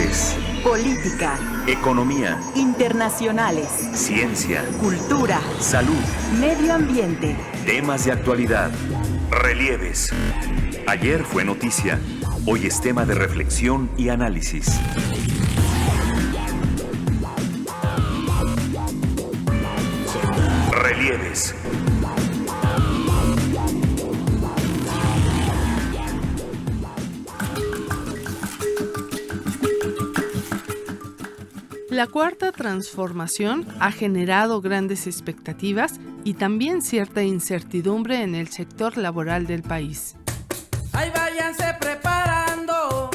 sociales, política, economía, internacionales, ciencia, cultura, salud, medio ambiente, temas de actualidad, relieves. Ayer fue noticia, hoy es tema de reflexión y análisis. Relieves. La cuarta transformación ha generado grandes expectativas y también cierta incertidumbre en el sector laboral del país. Ahí váyanse preparando.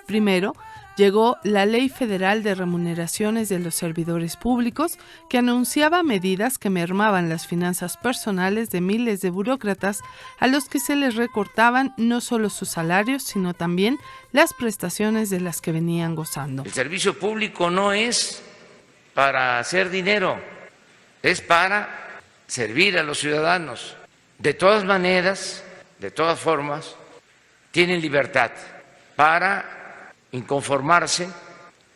Primero, llegó la Ley Federal de Remuneraciones de los Servidores Públicos, que anunciaba medidas que mermaban las finanzas personales de miles de burócratas a los que se les recortaban no solo sus salarios, sino también las prestaciones de las que venían gozando. El servicio público no es para hacer dinero, es para servir a los ciudadanos. De todas maneras, de todas formas, tienen libertad para inconformarse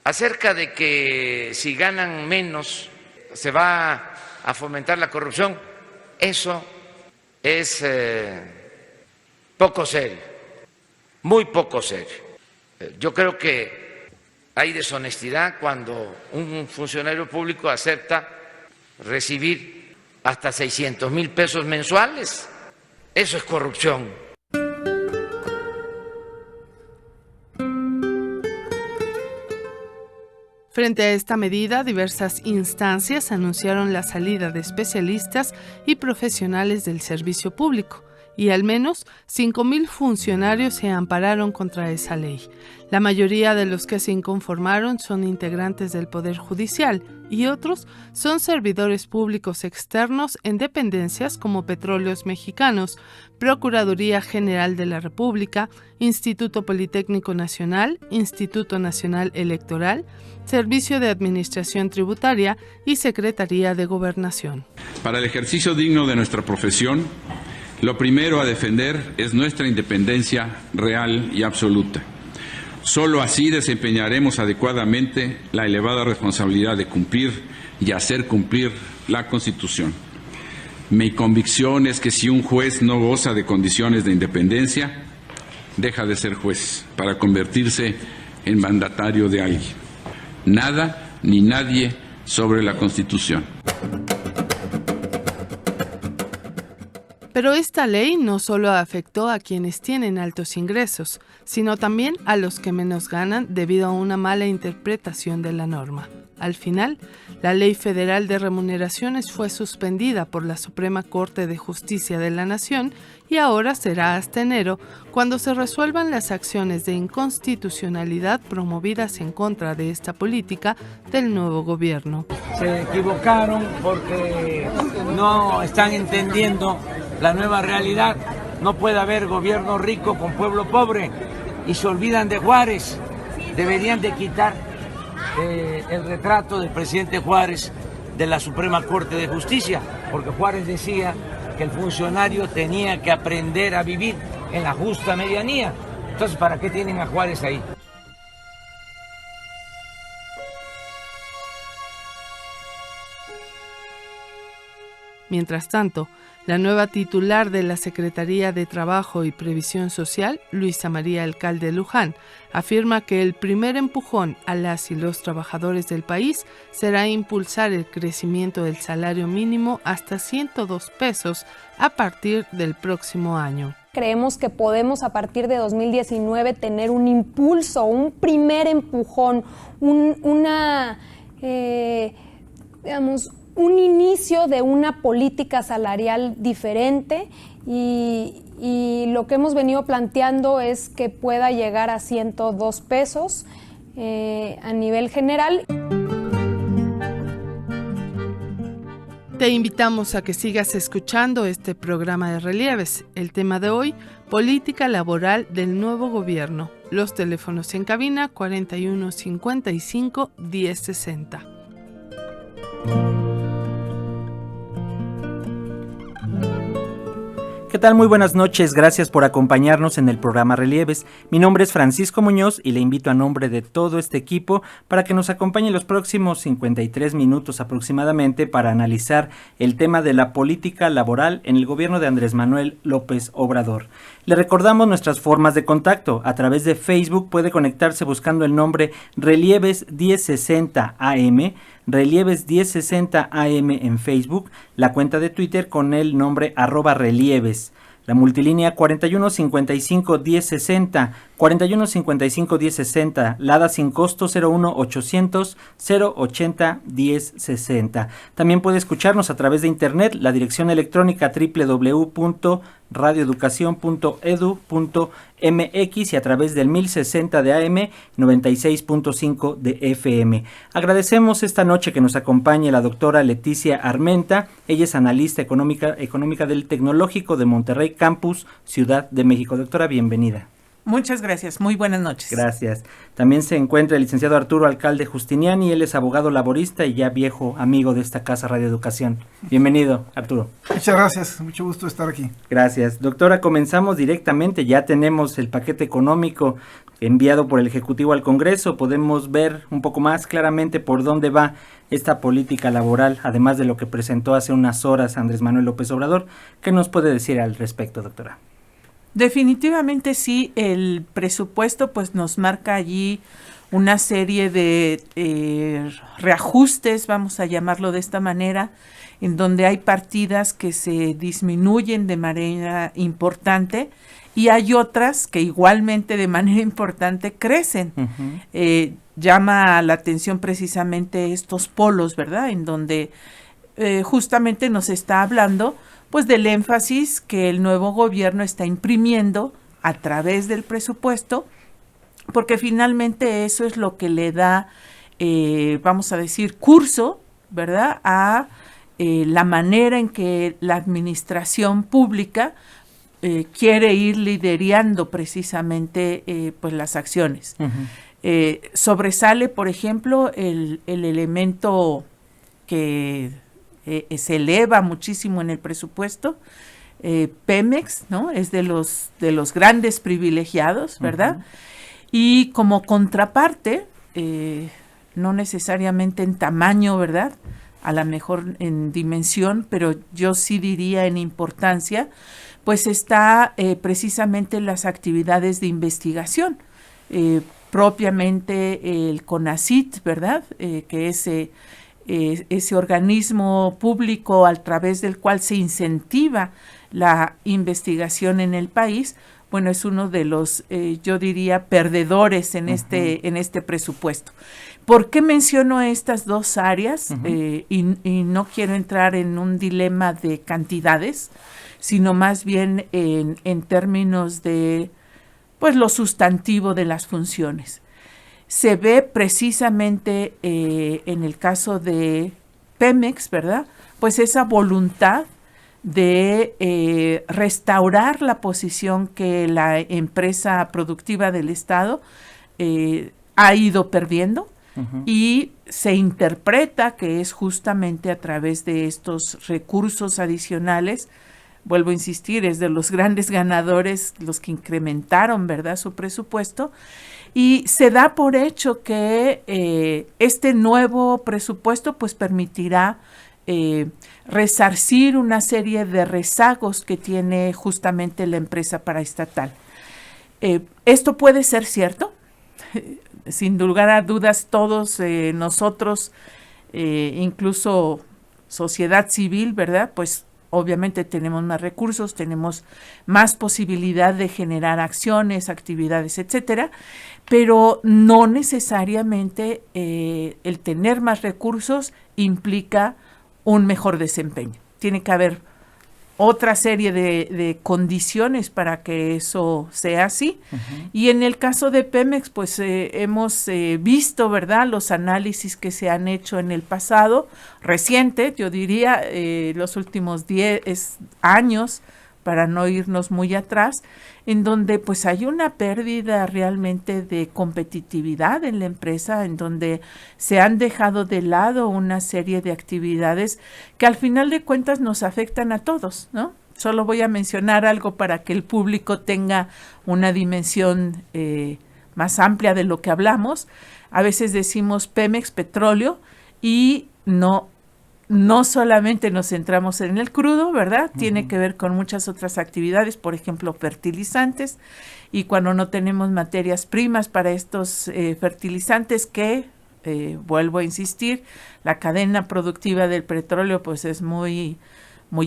acerca de que si ganan menos se va a fomentar la corrupción. Eso es poco serio, muy poco serio. Yo creo que hay deshonestidad cuando un funcionario público acepta recibir hasta 600,000 pesos mensuales. Eso es corrupción. Frente a esta medida, diversas instancias anunciaron la salida de especialistas y profesionales del servicio público, y al menos 5,000 funcionarios se ampararon contra esa ley. La mayoría de los que se inconformaron son integrantes del Poder Judicial y otros son servidores públicos externos en dependencias como Petróleos Mexicanos, Procuraduría General de la República, Instituto Politécnico Nacional, Instituto Nacional Electoral, Servicio de Administración Tributaria y Secretaría de Gobernación. Para el ejercicio digno de nuestra profesión, lo primero a defender es nuestra independencia real y absoluta. Solo así desempeñaremos adecuadamente la elevada responsabilidad de cumplir y hacer cumplir la Constitución. Mi convicción es que si un juez no goza de condiciones de independencia, deja de ser juez para convertirse en mandatario de alguien. Nada ni nadie sobre la Constitución. Pero esta ley no solo afectó a quienes tienen altos ingresos, sino también a los que menos ganan debido a una mala interpretación de la norma. Al final, la Ley Federal de Remuneraciones fue suspendida por la Suprema Corte de Justicia de la Nación y ahora será hasta enero cuando se resuelvan las acciones de inconstitucionalidad promovidas en contra de esta política del nuevo gobierno. Se equivocaron porque no están entendiendo la nueva realidad. No puede haber gobierno rico con pueblo pobre y se olvidan de Juárez. Deberían de quitar el retrato del presidente Juárez de la Suprema Corte de Justicia, porque Juárez decía que el funcionario tenía que aprender a vivir en la justa medianía. Entonces, ¿para qué tienen a Juárez ahí? Mientras tanto, la nueva titular de la Secretaría de Trabajo y Previsión Social, Luisa María Alcalde Luján, afirma que el primer empujón a las y los trabajadores del país será impulsar el crecimiento del salario mínimo hasta 102 pesos a partir del próximo año. Creemos que podemos a partir de 2019 tener un impulso, un primer empujón, un inicio de una política salarial diferente y lo que hemos venido planteando es que pueda llegar a 102 pesos a nivel general. Te invitamos a que sigas escuchando este programa de Relieves. El tema de hoy, política laboral del nuevo gobierno. Los teléfonos en cabina 41 55 10 60. ¿Qué tal? Muy buenas noches, gracias por acompañarnos en el programa Relieves. Mi nombre es Francisco Muñoz y le invito a nombre de todo este equipo para que nos acompañe los próximos 53 minutos aproximadamente para analizar el tema de la política laboral en el gobierno de Andrés Manuel López Obrador. Le recordamos nuestras formas de contacto. A través de Facebook puede conectarse buscando el nombre Relieves 1060 AM, Relieves 1060 AM en Facebook, la cuenta de Twitter con el nombre @relieves, la multilínea 4155-1060, 4155-1060, LADA sin costo 01800-080-1060. También puede escucharnos a través de internet, la dirección electrónica www.radioeducacion.edu.mx y a través del 1060 de AM, 96.5 de FM. Agradecemos esta noche que nos acompañe la doctora Leticia Armenta. Ella es analista económica del Tecnológico de Monterrey Campus, Ciudad de México. Doctora, bienvenida. Muchas gracias, muy buenas noches. Gracias. También se encuentra el licenciado Arturo Alcalde Justiniani, él es abogado laborista y ya viejo amigo de esta casa Radio Educación. Bienvenido, Arturo. Muchas gracias, mucho gusto estar aquí. Gracias. Doctora, comenzamos directamente, ya tenemos el paquete económico enviado por el Ejecutivo al Congreso, podemos ver un poco más claramente por dónde va esta política laboral, además de lo que presentó hace unas horas Andrés Manuel López Obrador. ¿Qué nos puede decir al respecto, doctora? Definitivamente sí, el presupuesto pues nos marca allí una serie de reajustes, vamos a llamarlo de esta manera, en donde hay partidas que se disminuyen de manera importante y hay otras que igualmente de manera importante crecen. Llama la atención precisamente estos polos, ¿verdad? En donde justamente nos está hablando pues del énfasis que el nuevo gobierno está imprimiendo a través del presupuesto, porque finalmente eso es lo que le da, vamos a decir, curso, ¿verdad?, a la manera en que la administración pública quiere ir liderando precisamente pues las acciones. Sobresale, por ejemplo, el elemento que se eleva muchísimo en el presupuesto. Pemex, ¿no?, es de los grandes privilegiados, ¿verdad? Y como contraparte, no necesariamente en tamaño, ¿verdad?, a lo mejor en dimensión, pero yo sí diría en importancia, pues está precisamente las actividades de investigación, propiamente el CONACYT, ¿verdad?, que es ese organismo público a través del cual se incentiva la investigación en el país. Bueno, es uno de los, yo diría, perdedores en este presupuesto. ¿Por qué menciono estas dos áreas? Y no quiero entrar en un dilema de cantidades, sino más bien en términos de, pues, lo sustantivo de las funciones. Se ve precisamente en el caso de Pemex, ¿verdad?, pues esa voluntad de restaurar la posición que la empresa productiva del Estado ha ido perdiendo, y se interpreta que es justamente a través de estos recursos adicionales. Vuelvo a insistir, es de los grandes ganadores los que incrementaron, ¿verdad?, su presupuesto, y se da por hecho que este nuevo presupuesto pues permitirá resarcir una serie de rezagos que tiene justamente la empresa paraestatal. ¿Esto puede ser cierto? Sin lugar a dudas, todos nosotros, incluso sociedad civil, ¿verdad?, pues obviamente tenemos más recursos, tenemos más posibilidad de generar acciones, actividades, etcétera, pero no necesariamente el tener más recursos implica un mejor desempeño. Tiene que haber otra serie de condiciones para que eso sea así. Y en el caso de Pemex, pues hemos visto, ¿verdad?, los análisis que se han hecho en el pasado, reciente, yo diría, los últimos 10 años, para no irnos muy atrás, en donde pues hay una pérdida realmente de competitividad en la empresa, en donde se han dejado de lado una serie de actividades que al final de cuentas nos afectan a todos, ¿no? Solo voy a mencionar algo para que el público tenga una dimensión más amplia de lo que hablamos. A veces decimos Pemex, petróleo, y no solamente nos centramos en el crudo, ¿verdad? Tiene que ver con muchas otras actividades, por ejemplo, fertilizantes, y cuando no tenemos materias primas para estos fertilizantes que, vuelvo a insistir, la cadena productiva del petróleo pues es muy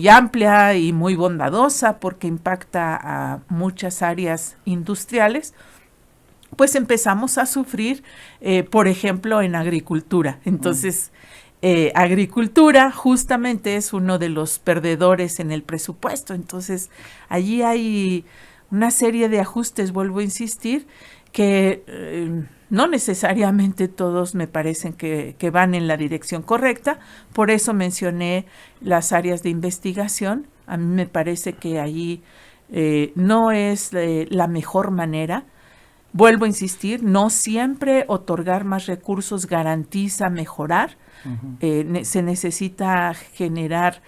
amplia y muy bondadosa porque impacta a muchas áreas industriales, pues empezamos a sufrir, por ejemplo, en agricultura. Entonces, agricultura justamente es uno de los perdedores en el presupuesto. Entonces, allí hay una serie de ajustes, vuelvo a insistir, que no necesariamente todos me parecen que van en la dirección correcta. Por eso mencioné las áreas de investigación. A mí me parece que allí no es la mejor manera. Vuelvo a insistir, no siempre otorgar más recursos garantiza mejorar. Se necesita generar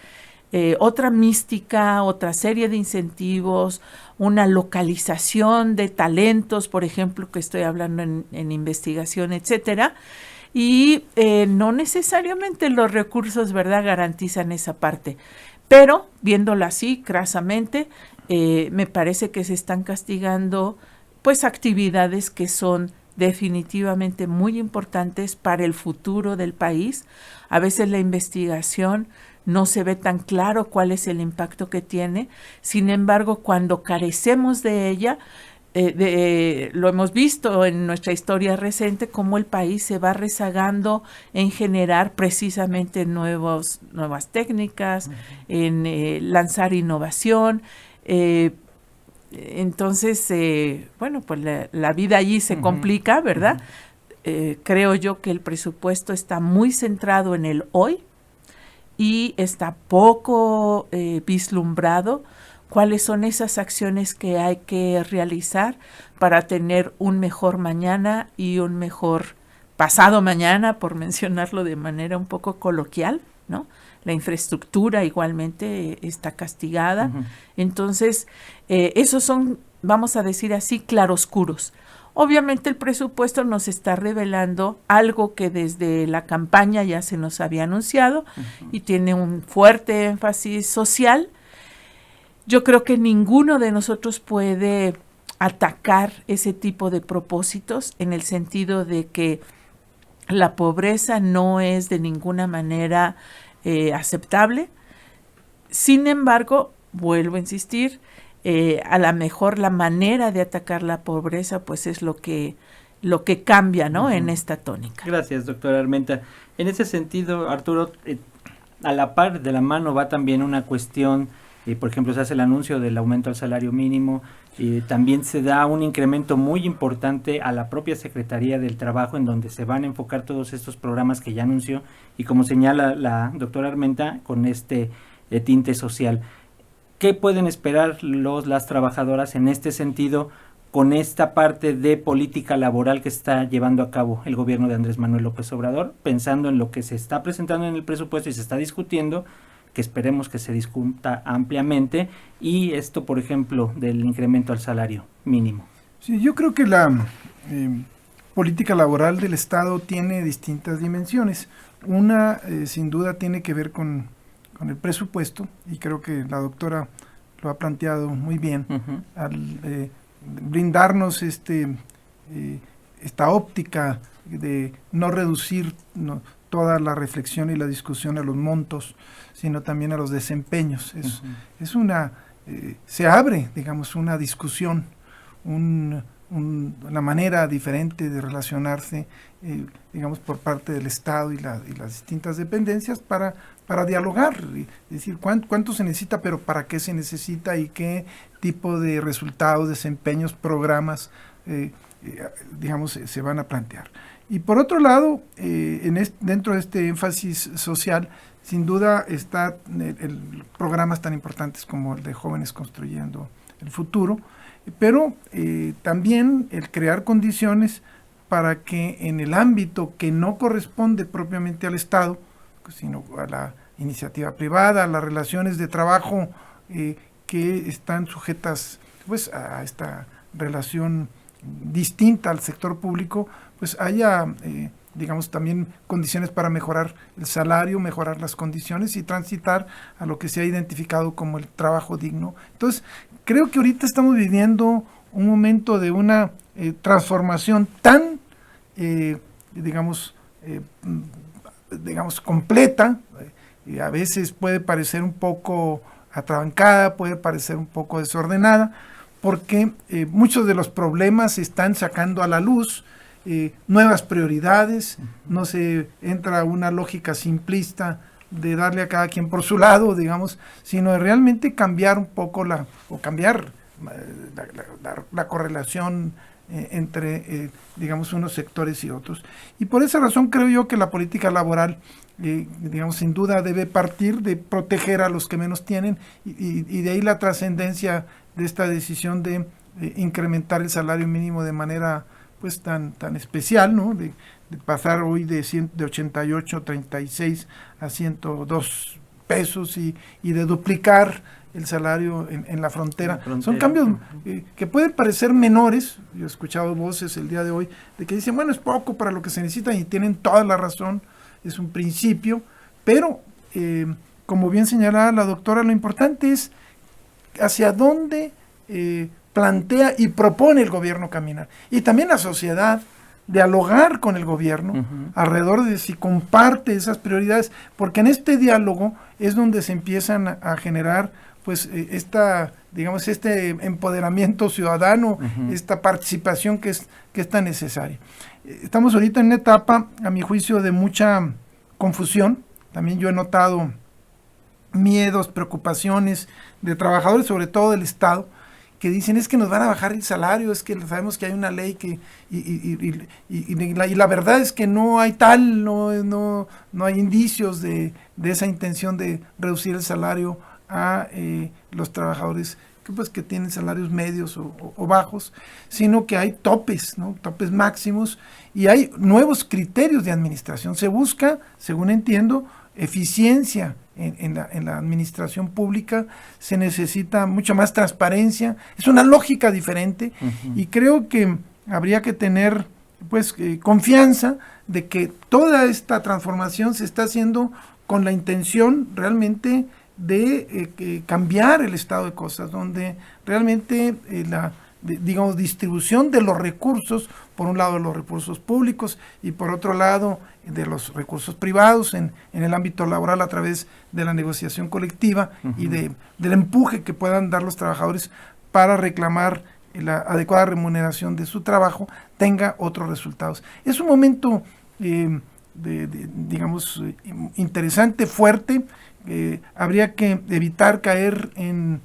otra mística, otra serie de incentivos, una localización de talentos, por ejemplo, que estoy hablando en investigación, etcétera, y no necesariamente los recursos, ¿verdad?, garantizan esa parte. Pero, viéndolo así, crasamente, me parece que se están castigando, pues, actividades que son definitivamente muy importantes para el futuro del país. A veces la investigación no se ve tan claro cuál es el impacto que tiene. Sin embargo, cuando carecemos de ella, lo hemos visto en nuestra historia reciente, cómo el país se va rezagando en generar precisamente nuevas técnicas, en lanzar innovación. Entonces, bueno, pues la vida allí se complica, ¿verdad? Creo yo que el presupuesto está muy centrado en el hoy y está poco vislumbrado cuáles son esas acciones que hay que realizar para tener un mejor mañana y un mejor pasado mañana, por mencionarlo de manera un poco coloquial, ¿no? La infraestructura igualmente está castigada. Entonces, esos son, vamos a decir así, claroscuros. Obviamente el presupuesto nos está revelando algo que desde la campaña ya se nos había anunciado y tiene un fuerte énfasis social. Yo creo que ninguno de nosotros puede atacar ese tipo de propósitos en el sentido de que la pobreza no es de ninguna manera aceptable. Sin embargo, vuelvo a insistir, a lo mejor la manera de atacar la pobreza pues es lo que cambia, ¿no? En esta tónica. Gracias, doctora Armenta. En ese sentido, Arturo, a la par de la mano va también una cuestión, por ejemplo, se hace el anuncio del aumento al salario mínimo, también se da un incremento muy importante a la propia Secretaría del Trabajo, en donde se van a enfocar todos estos programas que ya anunció, y como señala la doctora Armenta, con este tinte social. ¿Qué pueden esperar las trabajadoras en este sentido con esta parte de política laboral que está llevando a cabo el gobierno de Andrés Manuel López Obrador, pensando en lo que se está presentando en el presupuesto y se está discutiendo, que esperemos que se discuta ampliamente, y esto, por ejemplo, del incremento al salario mínimo? Sí, yo creo que la política laboral del Estado tiene distintas dimensiones. Una, sin duda, tiene que ver con el presupuesto, y creo que la doctora lo ha planteado muy bien, al brindarnos esta óptica de no reducir toda la reflexión y la discusión a los montos, sino también a los desempeños. Se abre, digamos, una discusión, una manera diferente de relacionarse, digamos, por parte del Estado y las distintas dependencias para dialogar, es decir, cuánto se necesita, pero para qué se necesita y qué tipo de resultados, desempeños, programas, digamos, se van a plantear. Y por otro lado, dentro de este énfasis social, sin duda está programas tan importantes como el de Jóvenes Construyendo el Futuro, pero también el crear condiciones para que en el ámbito que no corresponde propiamente al Estado, sino a la iniciativa privada, a las relaciones de trabajo que están sujetas pues a esta relación distinta al sector público, pues haya digamos también condiciones para mejorar el salario, mejorar las condiciones y transitar a lo que se ha identificado como el trabajo digno. Entonces, creo que ahorita estamos viviendo un momento de una transformación tan digamos completa, y a veces puede parecer un poco atrabancada, puede parecer un poco desordenada, porque muchos de los problemas se están sacando a la luz, nuevas prioridades, no se entra una lógica simplista de darle a cada quien por su lado, digamos, sino de realmente cambiar un poco la correlación entre, digamos, unos sectores y otros. Y por esa razón creo yo que la política laboral, digamos, sin duda debe partir de proteger a los que menos tienen y de ahí la trascendencia de esta decisión de incrementar el salario mínimo de manera pues tan especial, ¿no? De pasar hoy de 88.36 a 102 pesos y de duplicar el salario en la frontera. Son cambios que pueden parecer menores. Yo he escuchado voces el día de hoy de que dicen, bueno, es poco para lo que se necesita, y tienen toda la razón, es un principio, pero como bien señalaba la doctora, lo importante es hacia dónde plantea y propone el gobierno caminar. Y también la sociedad, dialogar con el gobierno alrededor de si comparte esas prioridades, porque en este diálogo es donde se empiezan a generar pues este empoderamiento ciudadano, esta participación que es tan necesaria. Estamos ahorita en una etapa, a mi juicio, de mucha confusión. También yo he notado miedos, preocupaciones de trabajadores, sobre todo del Estado, que dicen es que nos van a bajar el salario, es que sabemos que hay una ley que y la verdad es que no hay tal, no hay indicios de esa intención de reducir el salario a los trabajadores que tienen salarios medios o bajos, sino que hay topes, ¿no? Topes máximos, y hay nuevos criterios de administración. Se busca, según entiendo, eficiencia en la administración pública, se necesita mucha más transparencia, es una lógica diferente, y creo que habría que tener pues confianza de que toda esta transformación se está haciendo con la intención realmente de cambiar el estado de cosas, donde realmente la distribución de los recursos, por un lado de los recursos públicos y por otro lado de los recursos privados en el ámbito laboral a través de la negociación colectiva y del empuje que puedan dar los trabajadores para reclamar la adecuada remuneración de su trabajo, tenga otros resultados. Es un momento digamos interesante, fuerte. Habría que evitar caer en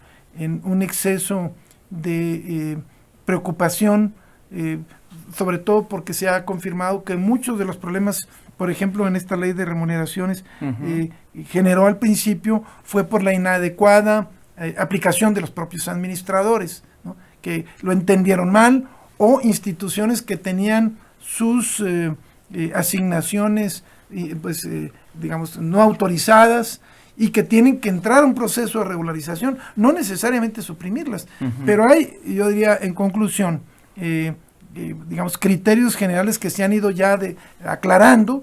un exceso de preocupación, sobre todo porque se ha confirmado que muchos de los problemas, por ejemplo, en esta ley de remuneraciones, generó al principio fue por la inadecuada aplicación de los propios administradores, ¿no? Que lo entendieron mal, o instituciones que tenían sus asignaciones digamos no autorizadas y que tienen que entrar a un proceso de regularización, no necesariamente suprimirlas, pero hay, yo diría en conclusión, digamos criterios generales que se han ido ya aclarando.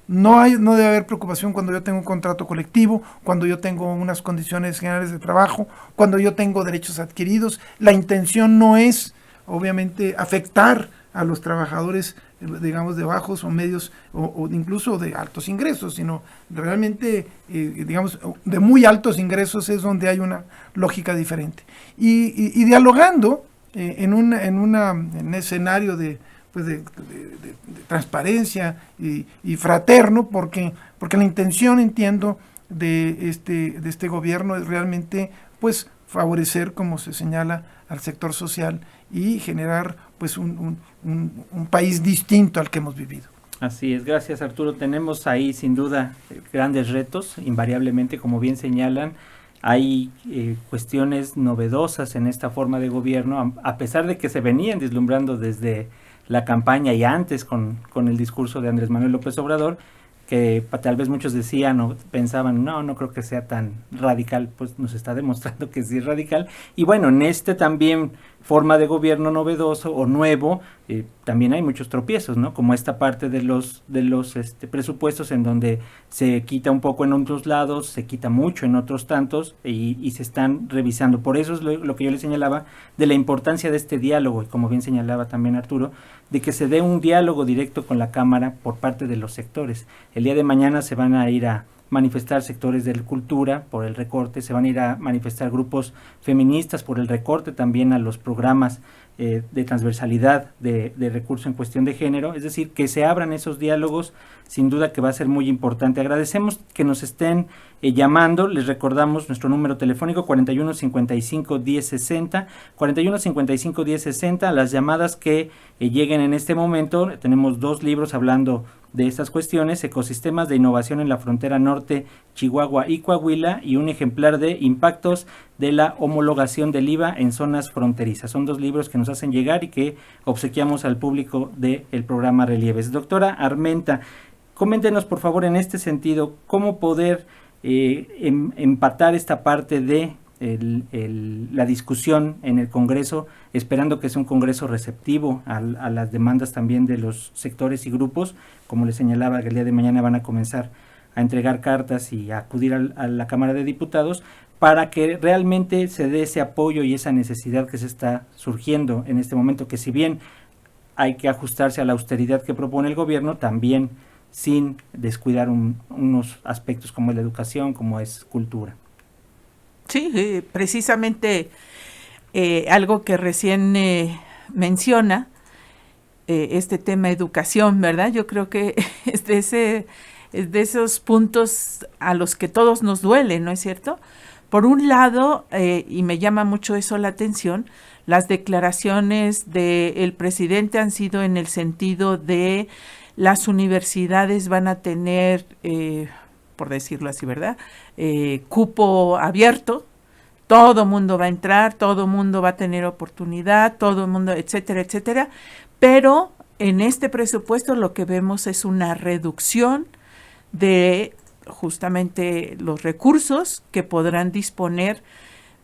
No debe haber preocupación cuando yo tengo un contrato colectivo, cuando yo tengo unas condiciones generales de trabajo, cuando yo tengo derechos adquiridos. La intención no es, obviamente, afectar a los trabajadores, digamos, de bajos o medios o incluso de altos ingresos, sino realmente, digamos, de muy altos ingresos es donde hay una lógica diferente. Y dialogando en un escenario de transparencia y fraterno, porque la intención, entiendo, de este gobierno es realmente pues favorecer, como se señala, al sector social y generar pues un país distinto al que hemos vivido. Así es, gracias Arturo. Tenemos ahí sin duda grandes retos, invariablemente, como bien señalan. Hay cuestiones novedosas en esta forma de gobierno, a pesar de que se venían deslumbrando desde la campaña y antes con el discurso de Andrés Manuel López Obrador, que tal vez muchos decían o pensaban, no creo que sea tan radical, pues nos está demostrando que sí es radical. Y bueno, en este también forma de gobierno novedoso o nuevo, también hay muchos tropiezos, ¿no? Como esta parte de los presupuestos en donde se quita un poco en otros lados, se quita mucho en otros tantos y se están revisando. Por eso es lo que yo le señalaba de la importancia de este diálogo, y como bien señalaba también Arturo, de que se dé un diálogo directo con la Cámara por parte de los sectores. El día de mañana se van a ir a manifestar sectores de la cultura por el recorte, se van a ir a manifestar grupos feministas por el recorte también a los programas de transversalidad de recursos en cuestión de género, es decir, que se abran esos diálogos, sin duda que va a ser muy importante. Agradecemos que nos estén llamando, les recordamos nuestro número telefónico 41 55 10 60, 41 55 10 60, las llamadas que lleguen en este momento. Tenemos 2 libros hablando de estas cuestiones: Ecosistemas de Innovación en la Frontera Norte, Chihuahua y Coahuila, y un ejemplar de Impactos de la Homologación del IVA en Zonas Fronterizas. Son 2 libros que nos hacen llegar y que obsequiamos al público del programa Relieves. Doctora Armenta, coméntenos por favor en este sentido, cómo poder empatar esta parte de la discusión en el Congreso, esperando que sea un Congreso receptivo a las demandas también de los sectores y grupos. Como les señalaba, que el día de mañana van a comenzar a entregar cartas y a acudir a la Cámara de Diputados para que realmente se dé ese apoyo y esa necesidad que se está surgiendo en este momento, que si bien hay que ajustarse a la austeridad que propone el gobierno, también sin descuidar unos aspectos como es la educación, como es cultura. Sí, precisamente algo que recién menciona, este tema educación, ¿verdad? Yo creo que es de esos puntos a los que todos nos duele, ¿no es cierto? Por un lado, y me llama mucho eso la atención, las declaraciones del presidente han sido en el sentido de las universidades van a tener, por decirlo así, ¿verdad? Cupo abierto, todo mundo va a entrar, todo mundo va a tener oportunidad, todo mundo, etcétera, etcétera, pero en este presupuesto lo que vemos es una reducción de justamente los recursos que podrán disponer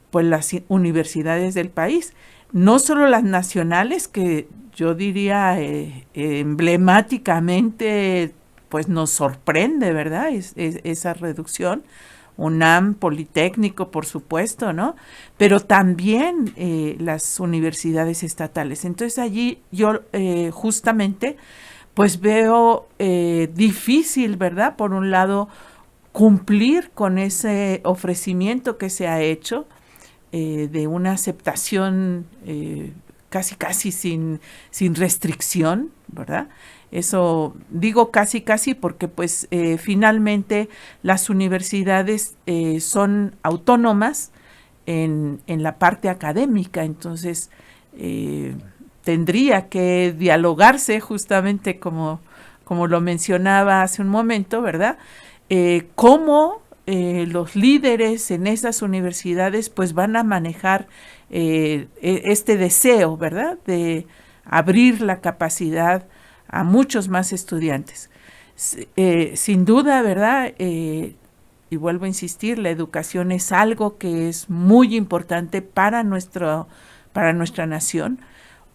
pues las universidades del país, no solo las nacionales, que yo diría emblemáticamente pues nos sorprende, ¿verdad? Esa reducción. UNAM, Politécnico, por supuesto, ¿no? Pero también las universidades estatales. Entonces allí yo justamente pues veo difícil, ¿verdad? Por un lado, cumplir con ese ofrecimiento que se ha hecho de una aceptación casi sin restricción, ¿verdad? Eso digo casi porque pues finalmente las universidades son autónomas en la parte académica, entonces tendría que dialogarse justamente como lo mencionaba hace un momento, ¿verdad? Cómo los líderes en esas universidades pues van a manejar este deseo, ¿verdad? De abrir la capacidad a muchos más estudiantes. Sin duda, ¿verdad? Y vuelvo a insistir, la educación es algo que es muy importante para nuestra nación,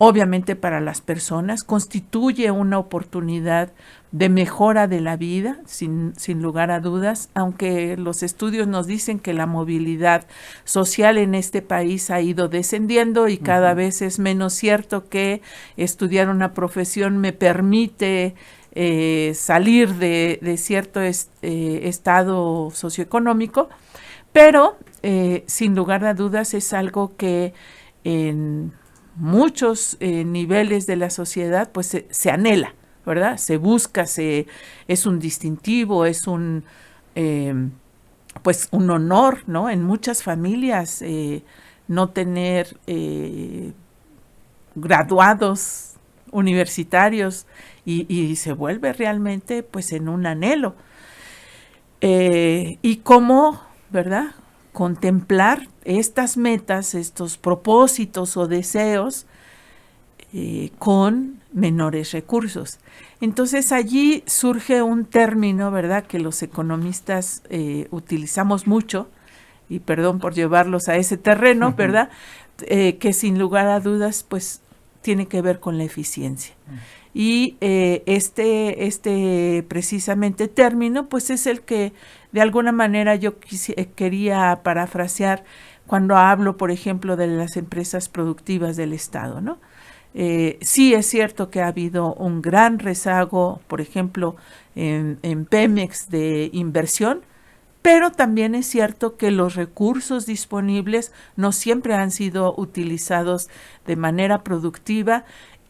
obviamente para las personas, constituye una oportunidad de mejora de la vida, sin lugar a dudas, aunque los estudios nos dicen que la movilidad social en este país ha ido descendiendo y cada vez es menos cierto que estudiar una profesión me permite salir de cierto estado socioeconómico, pero sin lugar a dudas es algo que en muchos niveles de la sociedad pues se anhela, ¿verdad? Se busca, es un distintivo, es pues un honor, ¿no? En muchas familias no tener graduados universitarios y se vuelve realmente pues en un anhelo. Y cómo, ¿verdad? Contemplar estas metas, estos propósitos o deseos con menores recursos. Entonces allí surge un término, ¿verdad?, que los economistas utilizamos mucho, y perdón por llevarlos a ese terreno, ¿verdad?, que sin lugar a dudas pues tiene que ver con la eficiencia. Y este precisamente término pues es el que de alguna manera yo quería parafrasear cuando hablo, por ejemplo, de las empresas productivas del Estado, ¿no? Sí es cierto que ha habido un gran rezago, por ejemplo, en Pemex de inversión, pero también es cierto que los recursos disponibles no siempre han sido utilizados de manera productiva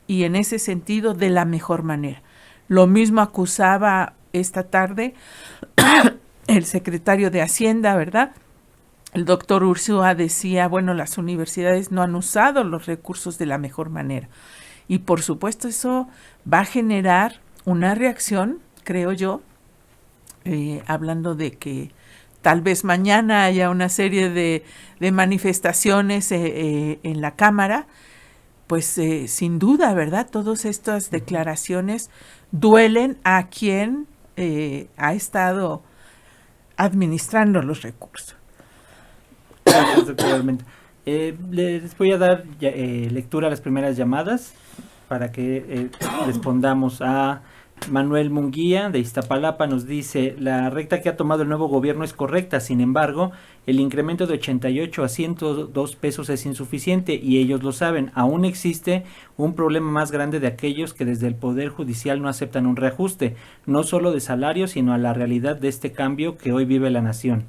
y en ese sentido de la mejor manera. Lo mismo acusaba esta tarde el secretario de Hacienda, ¿verdad? El doctor Ursúa decía, bueno, las universidades no han usado los recursos de la mejor manera. Y por supuesto eso va a generar una reacción, creo yo, hablando de que tal vez mañana haya una serie de manifestaciones en la Cámara, pues sin duda, ¿verdad? Todas estas declaraciones duelen a quien ha estado administrando los recursos. Gracias, doctor Armenta. Les voy a dar lectura a las primeras llamadas para que respondamos a Manuel Munguía de Iztapalapa. Nos dice, la recta que ha tomado el nuevo gobierno es correcta, sin embargo, el incremento de 88 a 102 pesos es insuficiente y ellos lo saben. Aún existe un problema más grande de aquellos que desde el Poder Judicial no aceptan un reajuste, no solo de salario, sino a la realidad de este cambio que hoy vive la nación.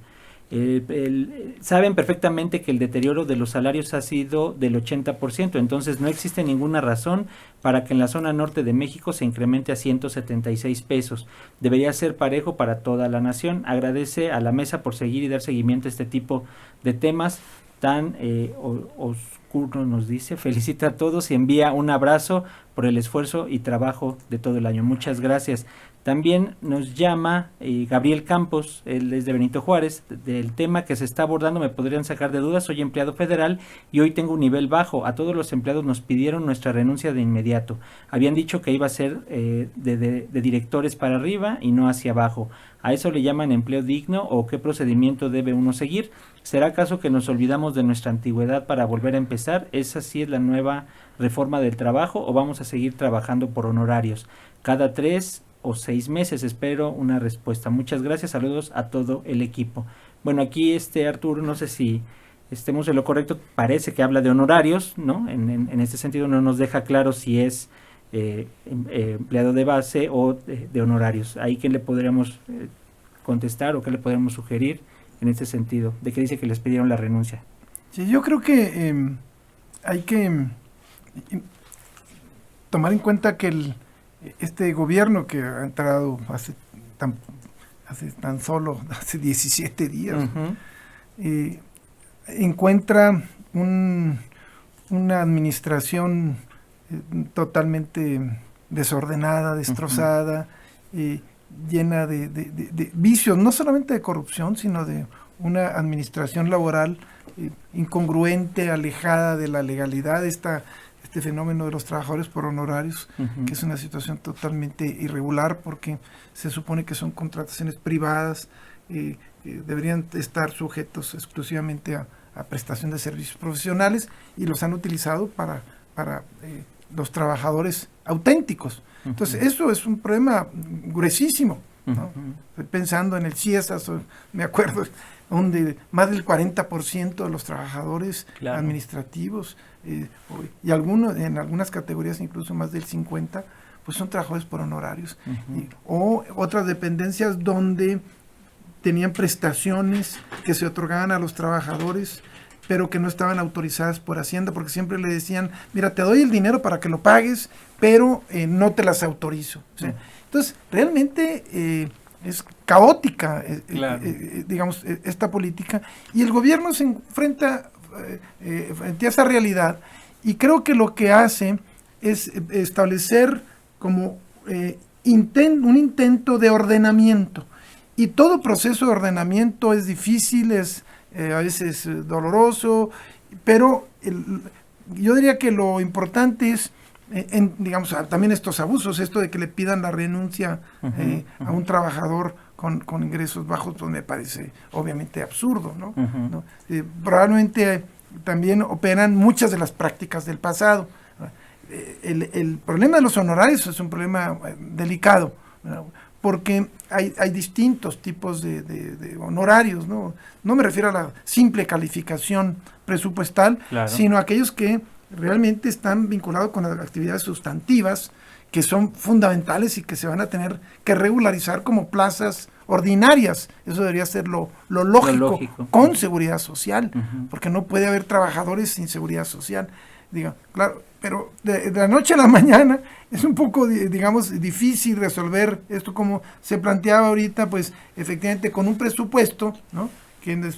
Saben perfectamente que el deterioro de los salarios ha sido del 80%, entonces no existe ninguna razón para que en la zona norte de México se incremente a 176 pesos. Debería ser parejo para toda la nación. Agradece a la mesa por seguir y dar seguimiento a este tipo de temas tan oscuros, nos dice. Felicita a todos y envía un abrazo por el esfuerzo y trabajo de todo el año. Muchas gracias. También nos llama Gabriel Campos, él es de Benito Juárez, del tema que se está abordando me podrían sacar de dudas. Soy empleado federal y hoy tengo un nivel bajo. A todos los empleados nos pidieron nuestra renuncia de inmediato. Habían dicho que iba a ser de directores para arriba y no hacia abajo. ¿A eso le llaman empleo digno o qué procedimiento debe uno seguir? ¿Será acaso que nos olvidamos de nuestra antigüedad para volver a empezar? ¿Esa sí es la nueva reforma del trabajo o vamos a seguir trabajando por honorarios? Cada 3 o 6 meses espero una respuesta. Muchas gracias, saludos a todo el equipo. Bueno, aquí Arturo, no sé si estemos en lo correcto, parece que habla de honorarios, ¿no? En este sentido no nos deja claro si es empleado de base o de honorarios. Ahí qué le podríamos contestar o qué le podríamos sugerir en este sentido, de que dice que les pidieron la renuncia. Sí, yo creo que hay que tomar en cuenta que este gobierno que ha entrado hace tan solo 17 días, encuentra una administración totalmente desordenada, destrozada, llena de vicios, no solamente de corrupción, sino de una administración laboral incongruente, alejada de la legalidad, este fenómeno de los trabajadores por honorarios, que es una situación totalmente irregular porque se supone que son contrataciones privadas, deberían estar sujetos exclusivamente a prestación de servicios profesionales y los han utilizado para los trabajadores auténticos. Entonces eso es un problema gruesísimo, ¿no? Estoy pensando en el CIESAS, me acuerdo, donde más del 40% de los trabajadores administrativos y en algunas categorías incluso más del 50%, pues son trabajadores por honorarios. O otras dependencias donde tenían prestaciones que se otorgaban a los trabajadores, pero que no estaban autorizadas por Hacienda, porque siempre le decían, mira, te doy el dinero para que lo pagues, pero no te las autorizo. ¿Sí? Entonces, realmente es caótica, digamos, esta política, y el gobierno se enfrenta frente a esa realidad, y creo que lo que hace es establecer como un intento de ordenamiento, y todo proceso de ordenamiento es difícil, es a veces doloroso, pero yo diría que lo importante es digamos, también estos abusos, esto de que le pidan la renuncia a un trabajador con ingresos bajos, pues me parece obviamente absurdo, ¿no? ¿no? Probablemente también operan muchas de las prácticas del pasado. El problema de los honorarios es un problema delicado, ¿no? Porque hay distintos tipos de honorarios, ¿no? No me refiero a la simple calificación presupuestal, claro, sino a aquellos que realmente están vinculados con las actividades sustantivas, que son fundamentales y que se van a tener que regularizar como plazas ordinarias. Eso debería ser lo lógico, con seguridad social, porque no puede haber trabajadores sin seguridad social. Diga, claro, pero de la noche a la mañana es un poco, digamos, difícil resolver esto como se planteaba ahorita, pues efectivamente con un presupuesto, ¿no? Que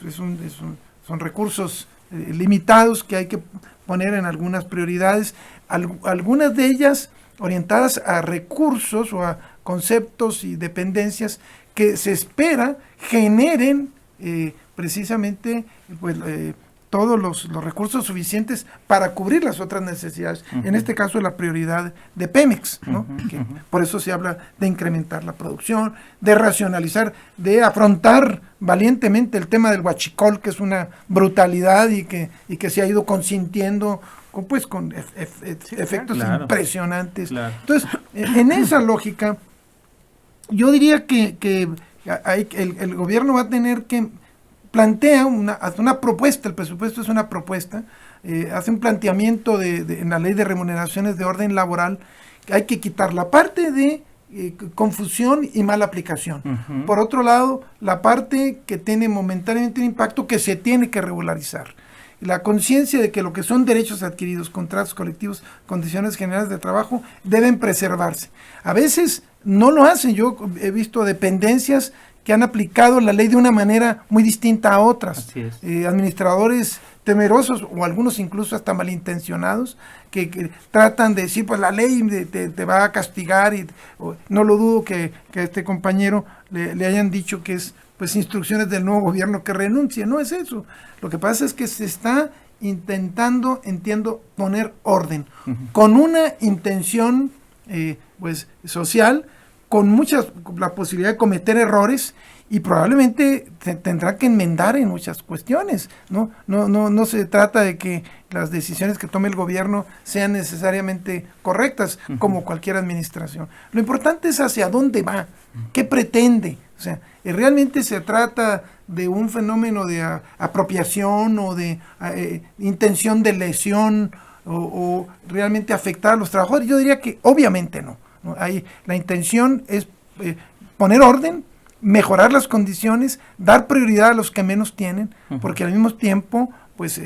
son recursos limitados que hay que poner en algunas prioridades, algunas de ellas orientadas a recursos o a conceptos y dependencias que se espera generen precisamente pues, todos los recursos suficientes para cubrir las otras necesidades. En este caso la prioridad de Pemex, ¿no? Que por eso se habla de incrementar la producción, de racionalizar, de afrontar valientemente el tema del huachicol, que es una brutalidad y que se ha ido consintiendo con efectos impresionantes. Claro. Entonces, en esa lógica, yo diría que el gobierno va a tener que plantea una propuesta, el presupuesto es una propuesta, hace un planteamiento en la ley de remuneraciones de orden laboral, que hay que quitar la parte de confusión y mala aplicación. Por otro lado, la parte que tiene momentáneamente un impacto que se tiene que regularizar. La conciencia de que lo que son derechos adquiridos, contratos colectivos, condiciones generales de trabajo, deben preservarse. A veces no lo hacen. Yo he visto dependencias que han aplicado la ley de una manera muy distinta a otras. Administradores temerosos, o algunos incluso hasta malintencionados, que tratan de decir, pues la ley te va a castigar, no lo dudo que a este compañero le hayan dicho que es pues instrucciones del nuevo gobierno que renuncie. No es eso. Lo que pasa es que se está intentando, entiendo, poner orden, con una intención pues social, con la posibilidad de cometer errores, y probablemente tendrá que enmendar en muchas cuestiones, ¿no? No se trata de que las decisiones que tome el gobierno sean necesariamente correctas, como cualquier administración. Lo importante es hacia dónde va, qué pretende. O sea, realmente se trata de un fenómeno de apropiación o de intención de lesión o realmente afectar a los trabajadores. Yo diría que obviamente no. La intención es poner orden, mejorar las condiciones, dar prioridad a los que menos tienen, porque al mismo tiempo pues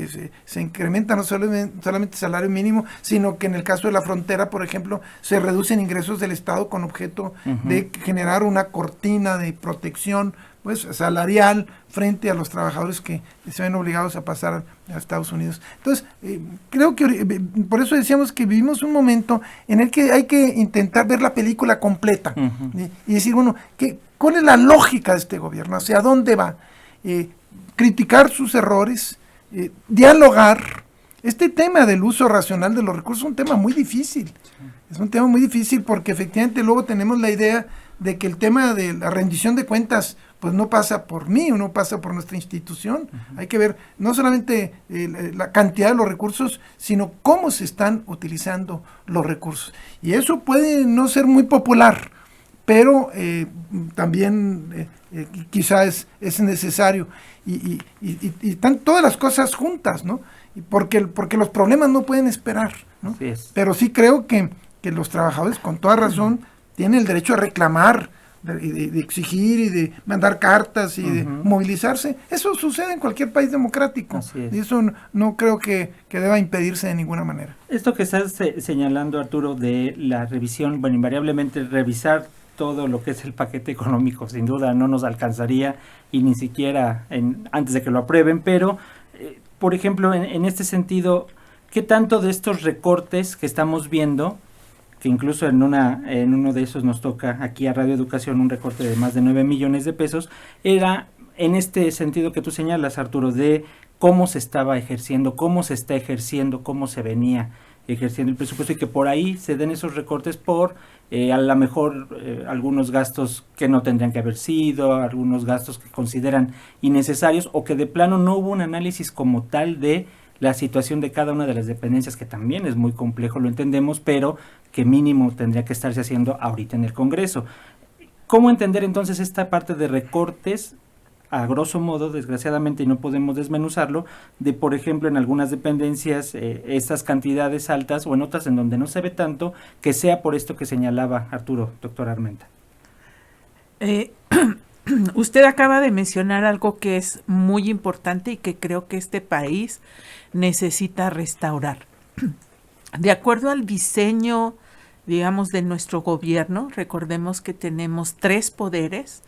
se incrementa no solamente el salario mínimo, sino que en el caso de la frontera, por ejemplo, se reducen ingresos del Estado con objeto de generar una cortina de protección pues salarial frente a los trabajadores que se ven obligados a pasar a Estados Unidos. Entonces, creo que por eso decíamos que vivimos un momento en el que hay que intentar ver la película completa y decir, bueno, ¿cuál es la lógica de este gobierno? ¿Hacia dónde va? Criticar sus errores, dialogar. Este tema del uso racional de los recursos es un tema muy difícil. Es un tema muy difícil porque efectivamente luego tenemos la idea de que el tema de la rendición de cuentas pues no pasa por mí o no pasa por nuestra institución. Hay que ver no solamente la cantidad de los recursos, sino cómo se están utilizando los recursos. Y eso puede no ser muy popular, pero también quizá es necesario. Y están todas las cosas juntas, ¿no? Porque los problemas no pueden esperar, ¿no? Sí es. Pero sí creo que los trabajadores, con toda razón, tienen el derecho a reclamar, de exigir y de mandar cartas y de movilizarse. Eso sucede en cualquier país democrático. Y eso no creo que deba impedirse de ninguna manera. Esto que estás señalando, Arturo, de la revisión, bueno, invariablemente revisar todo lo que es el paquete económico, sin duda no nos alcanzaría, y ni siquiera antes de que lo aprueben, pero, por ejemplo, en este sentido, ¿qué tanto de estos recortes que estamos viendo, que incluso en uno de esos nos toca aquí a Radio Educación un recorte de más de 9 millones de pesos, era en este sentido que tú señalas, Arturo, de cómo se estaba ejerciendo, cómo se está ejerciendo, cómo se venía ejerciendo el presupuesto y que por ahí se den esos recortes por a lo mejor algunos gastos que no tendrían que haber sido, algunos gastos que consideran innecesarios o que de plano no hubo un análisis como tal de la situación de cada una de las dependencias, que también es muy complejo, lo entendemos, pero que mínimo tendría que estarse haciendo ahorita en el Congreso. ¿Cómo entender entonces esta parte de recortes, a grosso modo, desgraciadamente, y no podemos desmenuzarlo, de, por ejemplo, en algunas dependencias, estas cantidades altas, o en otras en donde no se ve tanto, que sea por esto que señalaba Arturo, doctor Armenta? Usted acaba de mencionar algo que es muy importante y que creo que este país necesita restaurar. De acuerdo al diseño, digamos, de nuestro gobierno, recordemos que tenemos 3 poderes,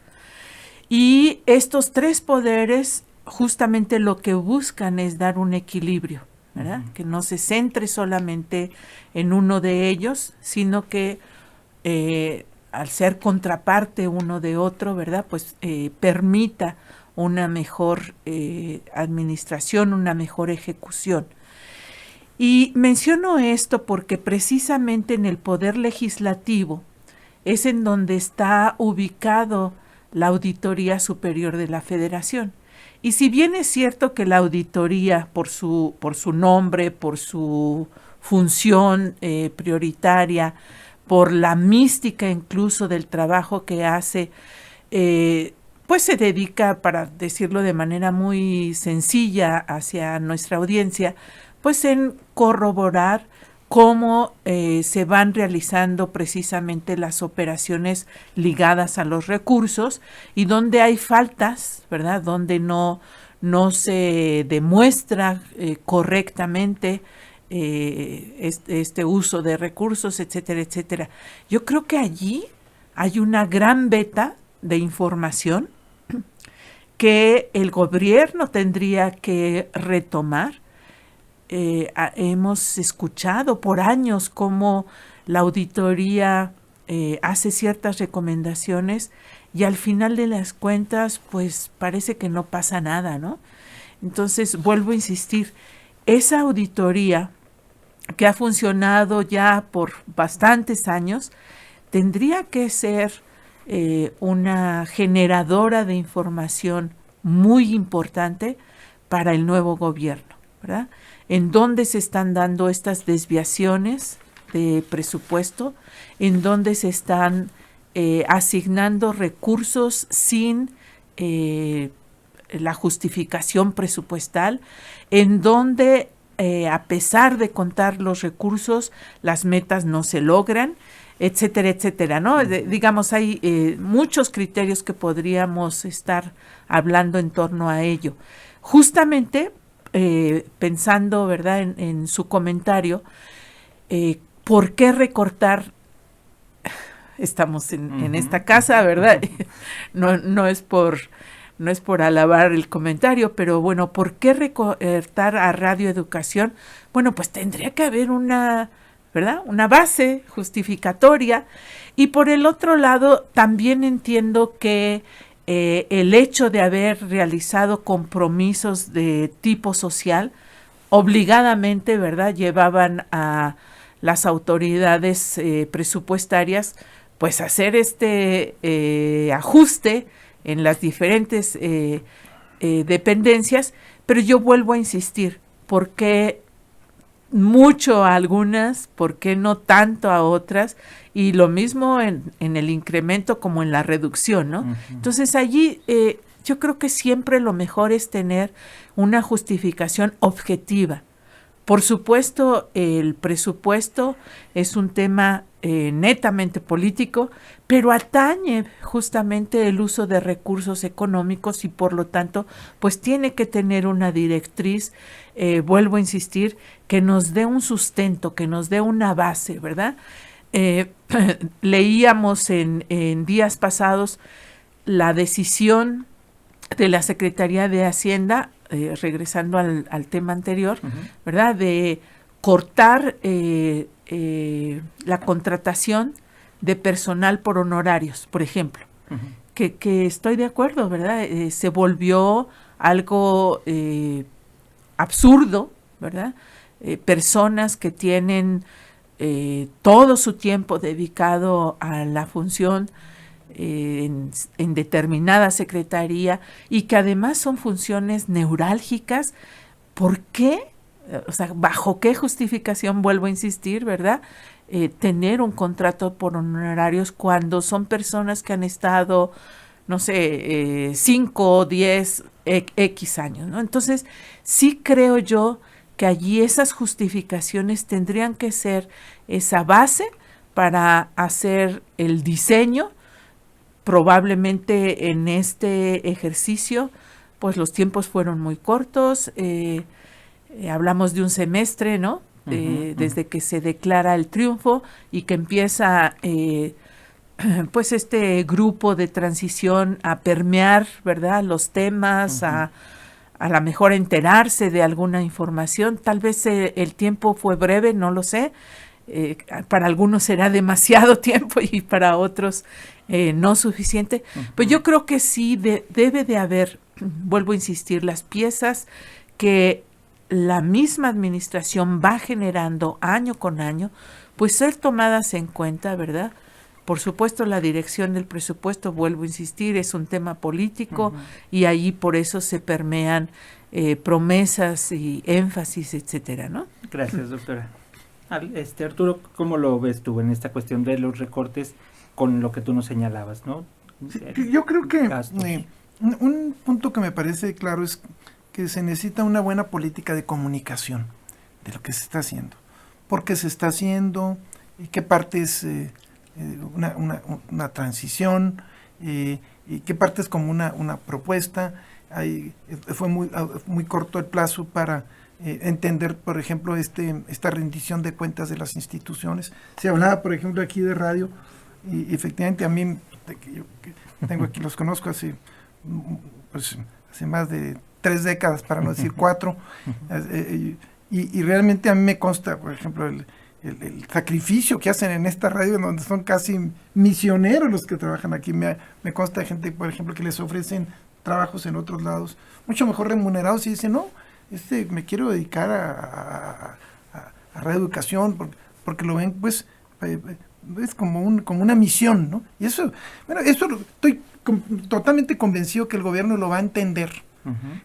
y estos 3 poderes justamente lo que buscan es dar un equilibrio, ¿verdad? Que no se centre solamente en uno de ellos, sino que al ser contraparte uno de otro, ¿verdad? Pues permita una mejor administración, una mejor ejecución. Y menciono esto porque precisamente en el Poder Legislativo es en donde está ubicado la Auditoría Superior de la Federación. Y si bien es cierto que la auditoría, por su nombre, por su función prioritaria, por la mística incluso del trabajo que hace, pues se dedica, para decirlo de manera muy sencilla hacia nuestra audiencia, pues en corroborar cómo se van realizando precisamente las operaciones ligadas a los recursos y donde hay faltas, ¿verdad? Donde no se demuestra correctamente este uso de recursos, etcétera, etcétera. Yo creo que allí hay una gran veta de información que el gobierno tendría que retomar. Hemos escuchado por años cómo la auditoría hace ciertas recomendaciones y al final de las cuentas pues parece que no pasa nada, ¿no? Entonces vuelvo a insistir, esa auditoría que ha funcionado ya por bastantes años tendría que ser una generadora de información muy importante para el nuevo gobierno, ¿verdad? En dónde se están dando estas desviaciones de presupuesto, en dónde se están asignando recursos sin la justificación presupuestal, en donde a pesar de contar los recursos, las metas no se logran, etcétera, etcétera, ¿no? Digamos, hay muchos criterios que podríamos estar hablando en torno a ello. Justamente, pensando, ¿verdad?, en su comentario, ¿por qué recortar? Estamos en esta casa, ¿verdad? No es por alabar el comentario, pero bueno, ¿por qué recortar a Radio Educación? Bueno, pues tendría que haber una, ¿verdad?, una base justificatoria. Y por el otro lado, también entiendo que el hecho de haber realizado compromisos de tipo social, obligadamente, ¿verdad?, llevaban a las autoridades presupuestarias pues a hacer este ajuste en las diferentes dependencias, pero yo vuelvo a insistir, ¿por qué mucho a algunas, por qué no tanto a otras? Y lo mismo en el incremento como en la reducción, ¿no? Uh-huh. Entonces allí yo creo que siempre lo mejor es tener una justificación objetiva. Por supuesto, el presupuesto es un tema netamente político, pero atañe justamente el uso de recursos económicos y por lo tanto, pues tiene que tener una directriz, vuelvo a insistir, que nos dé un sustento, que nos dé una base, ¿verdad? Leíamos en días pasados la decisión de la Secretaría de Hacienda, regresando al tema anterior, uh-huh, ¿verdad?, de cortar la contratación de personal por honorarios, por ejemplo, uh-huh, que estoy de acuerdo, ¿verdad? Se volvió algo absurdo, ¿verdad? personas que tienen todo su tiempo dedicado a la función en determinada secretaría y que además son funciones neurálgicas. ¿Por qué? O sea, ¿bajo qué justificación, vuelvo a insistir, verdad? Tener un contrato por honorarios cuando son personas que han estado, no sé, 5 o 10 X años, ¿no? Entonces, sí creo yo que allí esas justificaciones tendrían que ser esa base para hacer el diseño. Probablemente en este ejercicio, pues los tiempos fueron muy cortos, hablamos de un semestre, ¿no? Desde que se declara el triunfo y que empieza pues este grupo de transición a permear, ¿verdad?, los temas, a lo mejor enterarse de alguna información. Tal vez el tiempo fue breve, no lo sé. Para algunos será demasiado tiempo y para otros no suficiente. Pues yo creo que sí debe de haber, vuelvo a insistir, las piezas que la misma administración va generando año con año, pues ser tomadas en cuenta, ¿verdad? Por supuesto, la dirección del presupuesto, vuelvo a insistir, es un tema político y ahí por eso se permean promesas y énfasis, etcétera, ¿no? Gracias, doctora. Arturo, ¿cómo lo ves tú en esta cuestión de los recortes con lo que tú nos señalabas, ¿no? Sí, yo creo que un punto que me parece claro es que se necesita una buena política de comunicación de lo que se está haciendo. ¿Por qué se está haciendo? ¿Qué parte es una transición? ¿Y qué parte es como una propuesta? Fue muy corto el plazo para entender, por ejemplo, esta rendición de cuentas de las instituciones. Se hablaba, por ejemplo, aquí de radio, y efectivamente a mí, que tengo aquí, los conozco hace más de 3 décadas, para no decir 4, y realmente a mí me consta, por ejemplo, el sacrificio que hacen en esta radio, donde son casi misioneros los que trabajan aquí. Me consta gente, por ejemplo, que les ofrecen trabajos en otros lados, mucho mejor remunerados, y dicen, no, me quiero dedicar a reeducación, porque lo ven, pues, es como una misión, ¿no? Y eso estoy totalmente convencido que el gobierno lo va a entender.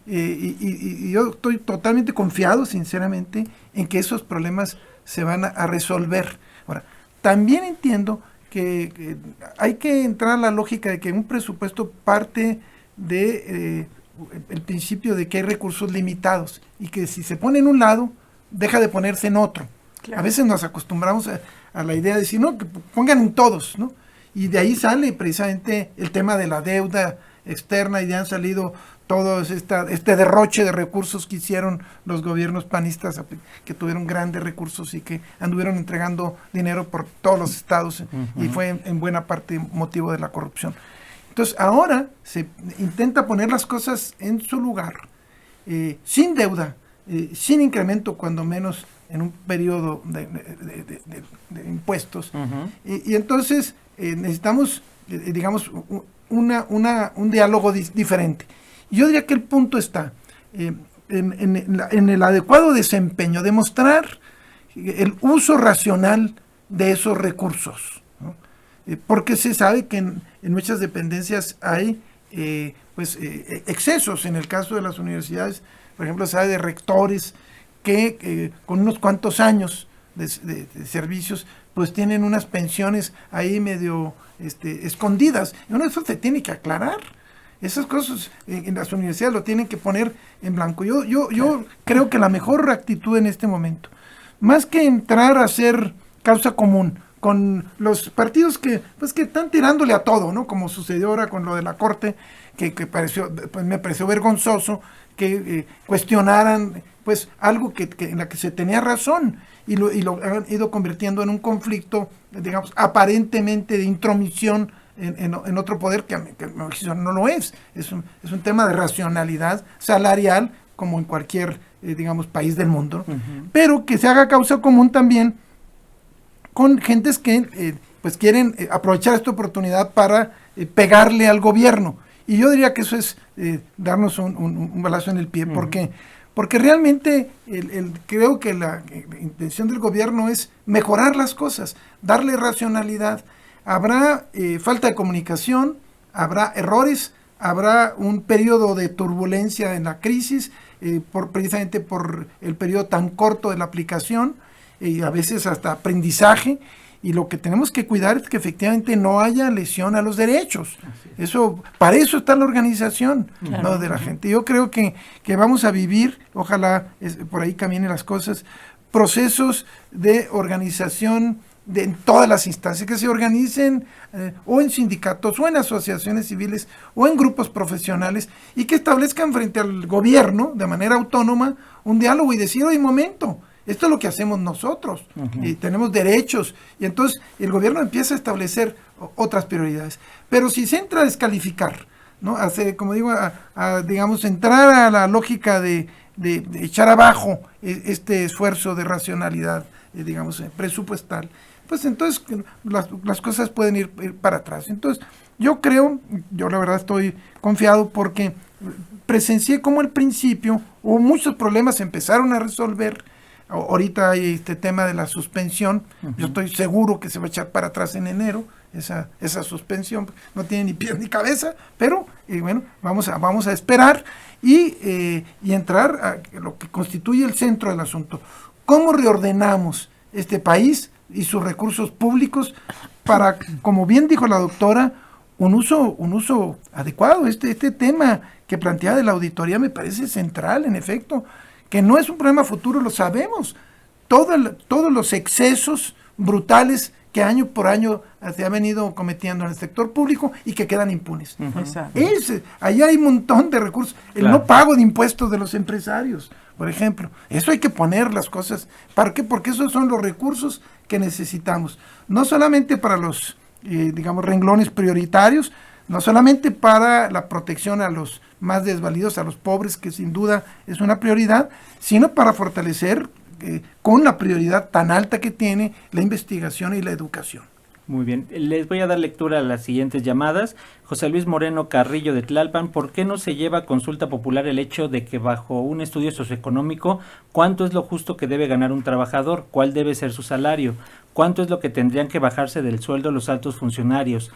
Y yo estoy totalmente confiado, sinceramente, en que esos problemas se van a resolver. Ahora, también entiendo que hay que entrar a la lógica de que un presupuesto parte de el principio de que hay recursos limitados y que si se pone en un lado, deja de ponerse en otro. Claro. A veces nos acostumbramos a la idea de decir, no, que pongan en todos, ¿no? Y de ahí sale precisamente el tema de la deuda externa, y ya han salido todos este derroche de recursos que hicieron los gobiernos panistas, que tuvieron grandes recursos y que anduvieron entregando dinero por todos los estados, y fue en buena parte motivo de la corrupción. Entonces ahora se intenta poner las cosas en su lugar, sin deuda, sin incremento, cuando menos en un periodo de impuestos, y entonces necesitamos, digamos, un diálogo diferente. Yo diría que el punto está en el adecuado desempeño, demostrar el uso racional de esos recursos, ¿no? Porque se sabe que en muchas dependencias hay excesos. En el caso de las universidades, por ejemplo, se sabe de rectores que con unos cuantos años de servicios, pues tienen unas pensiones ahí medio escondidas. Y eso se tiene que aclarar. Esas cosas en las universidades lo tienen que poner en blanco. Yo creo que la mejor actitud en este momento, más que entrar a hacer causa común con los partidos que están tirándole a todo, ¿no? Como sucedió ahora con lo de la Corte, que me pareció vergonzoso que cuestionaran pues algo en la que se tenía razón, y lo han ido convirtiendo en un conflicto, digamos, aparentemente de intromisión en otro poder que no lo es. Es un tema de racionalidad salarial, como en cualquier, digamos, país del mundo, pero que se haga causa común también con gentes que pues quieren aprovechar esta oportunidad para pegarle al gobierno. Y yo diría que eso es darnos un balazo en el pie, porque porque realmente creo que la intención del gobierno es mejorar las cosas, darle racionalidad. Habrá falta de comunicación, habrá errores, habrá un periodo de turbulencia en la crisis, precisamente por el periodo tan corto de la aplicación, y a veces hasta aprendizaje, y lo que tenemos que cuidar es que efectivamente no haya lesión a los derechos. Para eso está la organización, claro, ¿no?, de la gente. Yo creo que vamos a vivir, ojalá por ahí caminen las cosas, procesos de organización en todas las instancias, que se organicen o en sindicatos, o en asociaciones civiles, o en grupos profesionales, y que establezcan frente al gobierno, de manera autónoma, un diálogo y decir, oye, momento, esto es lo que hacemos nosotros, y tenemos derechos, y entonces el gobierno empieza a establecer otras prioridades. Pero si se entra a descalificar, ¿no?, como digo, digamos, entrar a la lógica de echar abajo este esfuerzo de racionalidad, digamos, presupuestal, pues entonces las cosas pueden ir para atrás. Entonces, yo la verdad estoy confiado, porque presencié cómo al principio hubo muchos problemas, se empezaron a resolver. Ahorita hay este tema de la suspensión, yo estoy seguro que se va a echar para atrás en enero, esa suspensión no tiene ni pies ni cabeza, pero bueno, vamos a esperar y entrar a lo que constituye el centro del asunto. ¿Cómo reordenamos este país y sus recursos públicos para, como bien dijo la doctora, un uso adecuado? Este tema que plantea de la auditoría me parece central, en efecto, que no es un problema futuro, lo sabemos. Todos los excesos brutales que año por año se ha venido cometiendo en el sector público y que quedan impunes. Ahí hay un montón de recursos. El no pago de impuestos de los empresarios, por ejemplo. Eso hay que poner las cosas. ¿Para qué? Porque esos son los recursos que necesitamos. No solamente para los, digamos, renglones prioritarios, no solamente para la protección a los más desvalidos, a los pobres, que sin duda es una prioridad, sino para fortalecer con la prioridad tan alta que tiene la investigación y la educación. Muy bien, les voy a dar lectura a las siguientes llamadas. José Luis Moreno Carrillo de Tlalpan: ¿por qué no se lleva a consulta popular el hecho de que bajo un estudio socioeconómico, cuánto es lo justo que debe ganar un trabajador, cuál debe ser su salario, cuánto es lo que tendrían que bajarse del sueldo los altos funcionarios?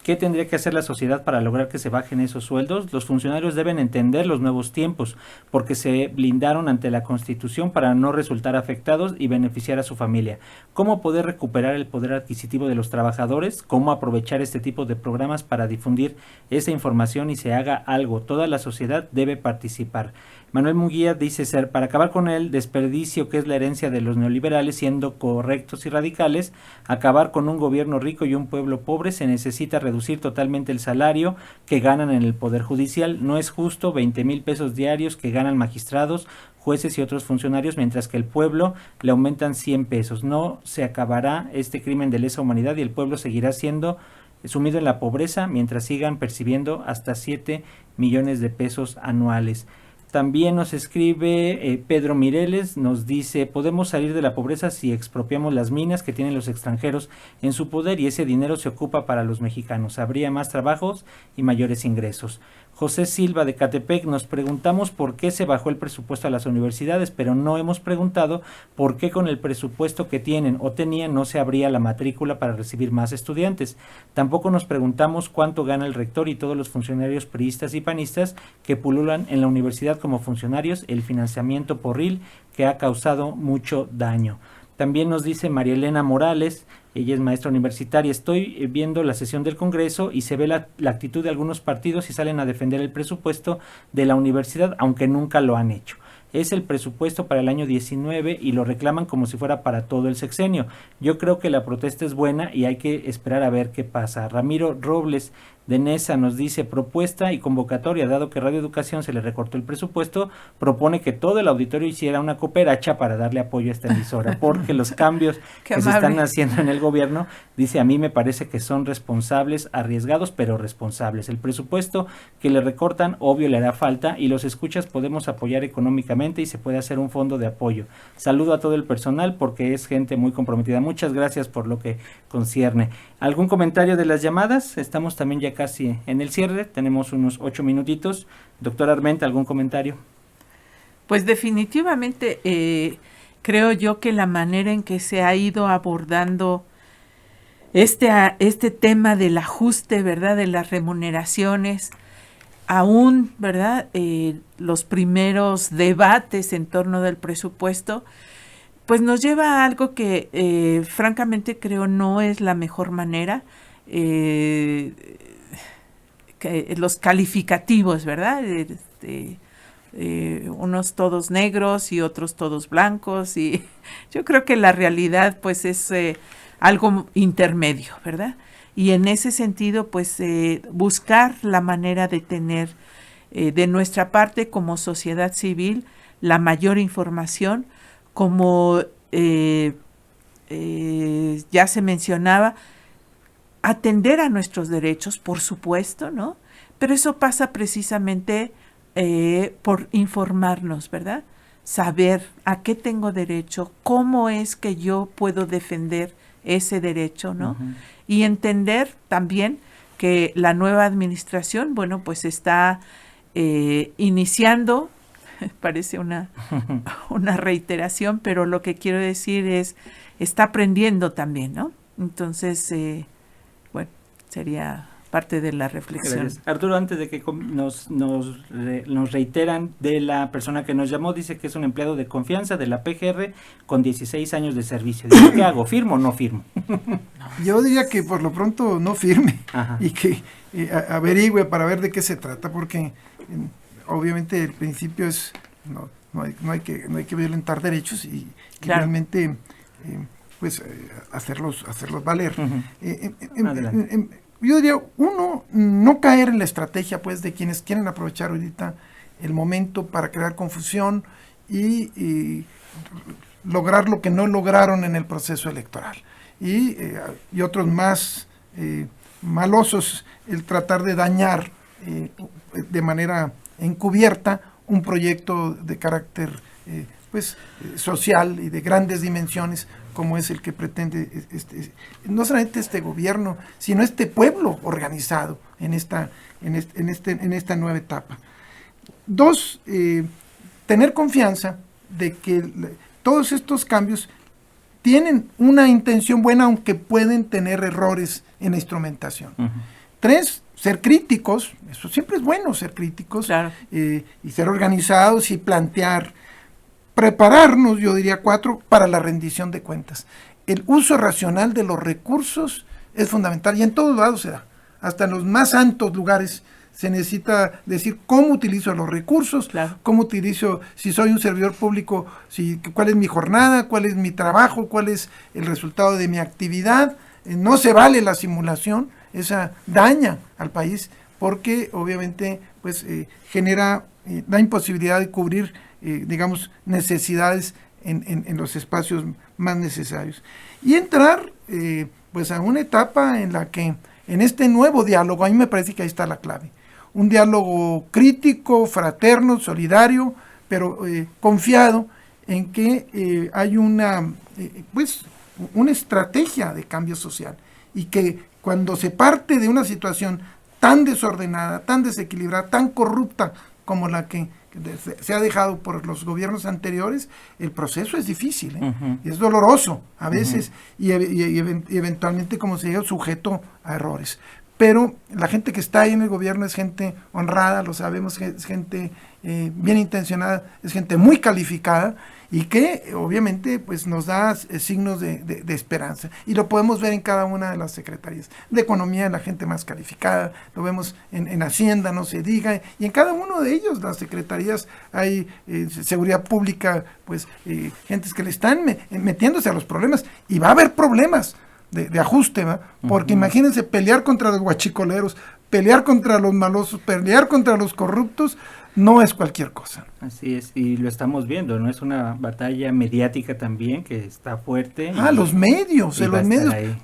¿Qué tendría que hacer la sociedad para lograr que se bajen esos sueldos? Los funcionarios deben entender los nuevos tiempos, porque se blindaron ante la Constitución para no resultar afectados y beneficiar a su familia. ¿Cómo poder recuperar el poder adquisitivo de los trabajadores? ¿Cómo aprovechar este tipo de programas para difundir esa información y se haga algo? Toda la sociedad debe participar. Manuel Munguía dice: para acabar con el desperdicio que es la herencia de los neoliberales, siendo correctos y radicales, acabar con un gobierno rico y un pueblo pobre, se necesita reducir totalmente el salario que ganan en el Poder Judicial. No es justo 20,000 pesos diarios que ganan magistrados, jueces y otros funcionarios, mientras que el pueblo le aumentan 100 pesos. No se acabará este crimen de lesa humanidad y el pueblo seguirá siendo sumido en la pobreza mientras sigan percibiendo hasta 7 millones de pesos anuales. También nos escribe Pedro Mireles, nos dice: podemos salir de la pobreza si expropiamos las minas que tienen los extranjeros en su poder y ese dinero se ocupa para los mexicanos. Habría más trabajos y mayores ingresos. José Silva de Catepec: nos preguntamos por qué se bajó el presupuesto a las universidades, pero no hemos preguntado por qué con el presupuesto que tienen o tenían no se abría la matrícula para recibir más estudiantes. Tampoco nos preguntamos cuánto gana el rector y todos los funcionarios priistas y panistas que pululan en la universidad como funcionarios, el financiamiento porril que ha causado mucho daño. También nos dice María Elena Morales, ella es maestra universitaria: estoy viendo la sesión del Congreso y se ve la actitud de algunos partidos y salen a defender el presupuesto de la universidad, aunque nunca lo han hecho. Es el presupuesto para el año 19 y lo reclaman como si fuera para todo el sexenio. Yo creo que la protesta es buena y hay que esperar a ver qué pasa. Ramiro Robles de Nesa nos dice: propuesta y convocatoria, dado que Radio Educación se le recortó el presupuesto, propone que todo el auditorio hiciera una cooperacha para darle apoyo a esta emisora, porque los cambios que se están haciendo en el gobierno, dice, a mí me parece que son responsables, arriesgados, pero responsables. El presupuesto que le recortan, obvio, le hará falta y los escuchas podemos apoyar económicamente y se puede hacer un fondo de apoyo. Saludo a todo el personal porque es gente muy comprometida. Muchas gracias por lo que concierne. ¿Algún comentario de las llamadas? Estamos también ya casi en el cierre, tenemos unos 8 minutitos. Doctor Armenta, ¿algún comentario? Pues definitivamente creo yo que la manera en que se ha ido abordando este tema del ajuste, ¿verdad?, de las remuneraciones, aún, ¿verdad?, los primeros debates en torno del presupuesto, pues nos lleva a algo que francamente creo no es la mejor manera, que los calificativos, ¿verdad?, unos todos negros y otros todos blancos, y yo creo que la realidad pues es algo intermedio, ¿verdad? Y en ese sentido pues buscar la manera de tener de nuestra parte como sociedad civil la mayor información, como ya se mencionaba, atender a nuestros derechos, por supuesto, ¿no? Pero eso pasa precisamente por informarnos, ¿verdad? Saber a qué tengo derecho, cómo es que yo puedo defender ese derecho, ¿no? Uh-huh. Y entender también que la nueva administración, bueno, pues está iniciando, parece una reiteración, pero lo que quiero decir es, está aprendiendo también, ¿no? Entonces, bueno, sería parte de la reflexión. Gracias. Arturo, antes de que nos reiteran de la persona que nos llamó, dice que es un empleado de confianza de la PGR con 16 años de servicio. Dice, ¿qué hago? ¿Firmo o no firmo? Yo diría que por lo pronto no firme. Ajá. Y que averigüe para ver de qué se trata, porque obviamente el principio es no hay que violentar derechos y claro, realmente hacerlos valer. Uh-huh. Yo diría, uno, no caer en la estrategia pues de quienes quieren aprovechar ahorita el momento para crear confusión y lograr lo que no lograron en el proceso electoral. Y otros más malosos, el tratar de dañar de manera encubierta un proyecto de carácter social y de grandes dimensiones, como es el que pretende no solamente este gobierno, sino este pueblo organizado en esta nueva etapa. Dos, tener confianza de que todos estos cambios tienen una intención buena, aunque pueden tener errores en la instrumentación. Uh-huh. Tres, ser críticos, eso siempre es bueno, ser críticos, claro, y ser organizados y plantear. Prepararnos, yo diría 4, para la rendición de cuentas. El uso racional de los recursos es fundamental y en todos lados se da. Hasta en los más santos lugares se necesita decir cómo utilizo los recursos, claro, cómo utilizo, si soy un servidor público, cuál es mi jornada, cuál es mi trabajo, cuál es el resultado de mi actividad. No se vale la simulación, esa daña al país porque obviamente da imposibilidad de cubrir digamos, necesidades en los espacios más necesarios. Y entrar, a una etapa en la que, en este nuevo diálogo, a mí me parece que ahí está la clave. Un diálogo crítico, fraterno, solidario, pero confiado en que hay una estrategia de cambio social y que cuando se parte de una situación tan desordenada, tan desequilibrada, tan corrupta como la que se ha dejado por los gobiernos anteriores, el proceso es difícil, uh-huh, y es doloroso a veces, uh-huh, y eventualmente, como se dice, sujeto a errores. Pero la gente que está ahí en el gobierno es gente honrada, lo sabemos, es gente bien intencionada, es gente muy calificada y que obviamente nos da signos de esperanza. Y lo podemos ver en cada una de las secretarías. De Economía, la gente más calificada, lo vemos en Hacienda, no se diga, y en cada uno de ellos, las secretarías, hay seguridad pública, gentes que le están metiéndose a los problemas, y va a haber problemas de ajuste, ¿va? Porque uh-huh, imagínense pelear contra los guachicoleros, pelear contra los malosos, pelear contra los corruptos, no es cualquier cosa. Así es, y lo estamos viendo, ¿no? Es una batalla mediática también que está fuerte. Los medios,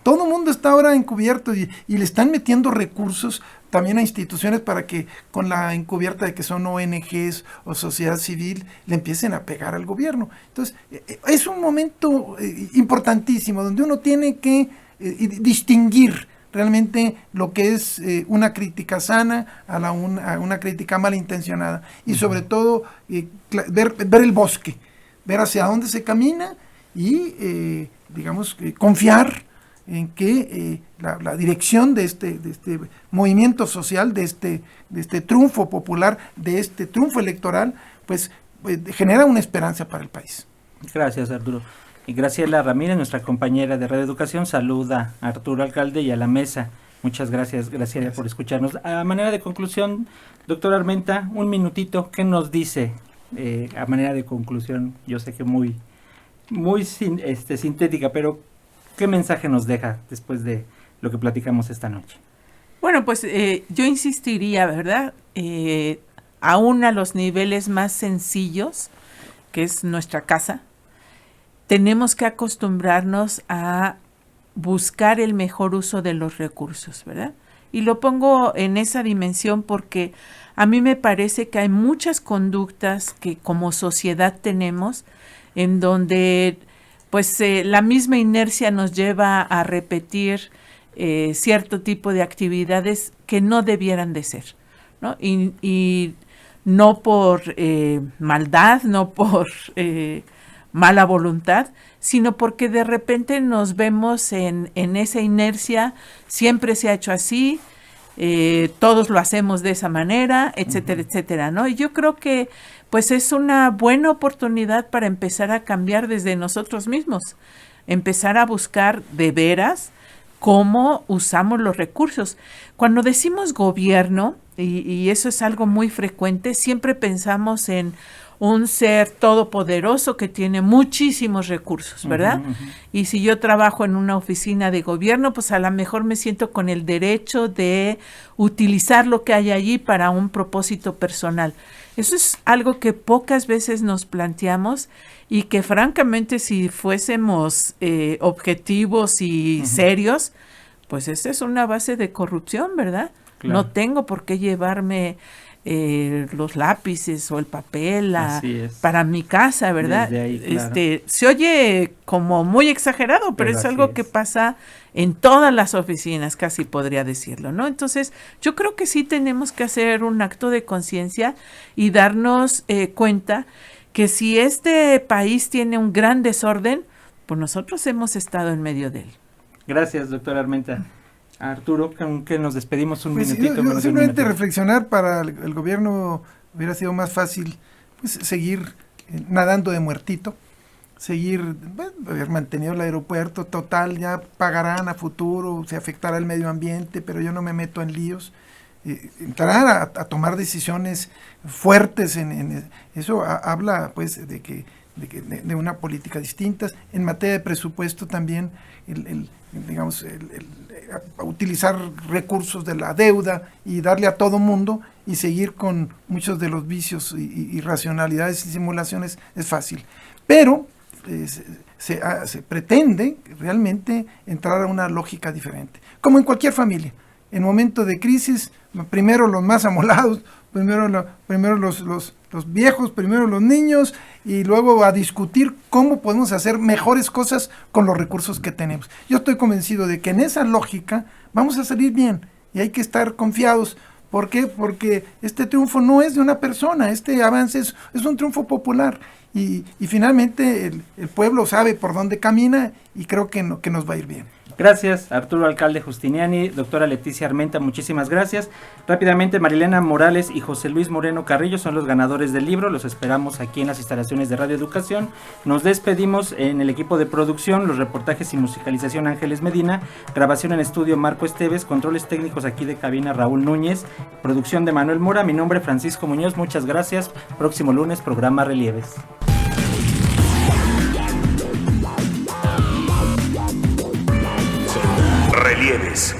todo el mundo está ahora encubierto y le están metiendo recursos también a instituciones para que con la encubierta de que son ONGs o sociedad civil le empiecen a pegar al gobierno. Entonces, es un momento importantísimo donde uno tiene que distinguir realmente lo que es una crítica sana a una crítica malintencionada, y sobre todo ver el bosque, ver hacia dónde se camina y confiar en que la dirección de este movimiento social, de este triunfo popular, de este triunfo electoral, pues genera una esperanza para el país. Gracias, Arturo. Y Graciela Ramírez, nuestra compañera de Radio Educación, saluda a Arturo Alcalde y a la mesa. Muchas gracias, Graciela, por escucharnos. A manera de conclusión, doctor Armenta, un minutito, ¿qué nos dice a manera de conclusión? Yo sé que muy sintética, pero ¿qué mensaje nos deja después de lo que platicamos esta noche? Bueno, pues yo insistiría, ¿verdad? Aún a los niveles más sencillos, que es nuestra casa, tenemos que acostumbrarnos a buscar el mejor uso de los recursos, ¿verdad? Y lo pongo en esa dimensión porque a mí me parece que hay muchas conductas que como sociedad tenemos en donde pues la misma inercia nos lleva a repetir cierto tipo de actividades que no debieran de ser, ¿no? Y no por maldad, no por mala voluntad, sino porque de repente nos vemos en esa inercia, siempre se ha hecho así, todos lo hacemos de esa manera, etcétera, etcétera, ¿no? Y yo creo que pues es una buena oportunidad para empezar a cambiar desde nosotros mismos, empezar a buscar de veras cómo usamos los recursos. Cuando decimos gobierno, y eso es algo muy frecuente, siempre pensamos en un ser todopoderoso que tiene muchísimos recursos, ¿verdad? Y si yo trabajo en una oficina de gobierno, pues a lo mejor me siento con el derecho de utilizar lo que hay allí para un propósito personal. Eso es algo que pocas veces nos planteamos y que francamente si fuésemos objetivos y serios, pues esta es una base de corrupción, ¿verdad? Claro. No tengo por qué llevarme los lápices o el papel para mi casa, ¿verdad? Ahí, claro. Se oye como muy exagerado, pero es algo que pasa en todas las oficinas, casi podría decirlo, ¿no? Entonces, yo creo que sí tenemos que hacer un acto de conciencia y darnos cuenta que si este país tiene un gran desorden, pues nosotros hemos estado en medio de él. Gracias, doctor Armenta. Arturo, ¿con qué nos despedimos un pues minutito? Yo simplemente reflexionar, para el gobierno hubiera sido más fácil pues, seguir nadando de muertito, seguir, haber mantenido el aeropuerto, total, ya pagarán a futuro, se afectará el medio ambiente, pero yo no me meto en líos. Entrar a tomar decisiones fuertes en eso habla pues de una política distinta. En materia de presupuesto también utilizar recursos de la deuda y darle a todo mundo y seguir con muchos de los vicios y racionalidades y simulaciones es fácil, pero se pretende realmente entrar a una lógica diferente, como en cualquier familia. En momentos de crisis, primero los más amolados, primero los viejos, primero los niños, y luego a discutir cómo podemos hacer mejores cosas con los recursos que tenemos. Yo estoy convencido de que en esa lógica vamos a salir bien, y hay que estar confiados. ¿Por qué? Porque este triunfo no es de una persona, este avance es un triunfo popular, y finalmente el pueblo sabe por dónde camina, y creo que nos va a ir bien. Gracias, Arturo Alcalde Justiniani, doctora Leticia Armenta, muchísimas gracias. Rápidamente, Marilena Morales y José Luis Moreno Carrillo son los ganadores del libro, los esperamos aquí en las instalaciones de Radio Educación. Nos despedimos en el equipo de producción, los reportajes y musicalización Ángeles Medina, grabación en estudio Marco Esteves, controles técnicos aquí de cabina Raúl Núñez, producción de Manuel Mora, mi nombre Francisco Muñoz, muchas gracias. Próximo lunes, programa Relieves. Relieves.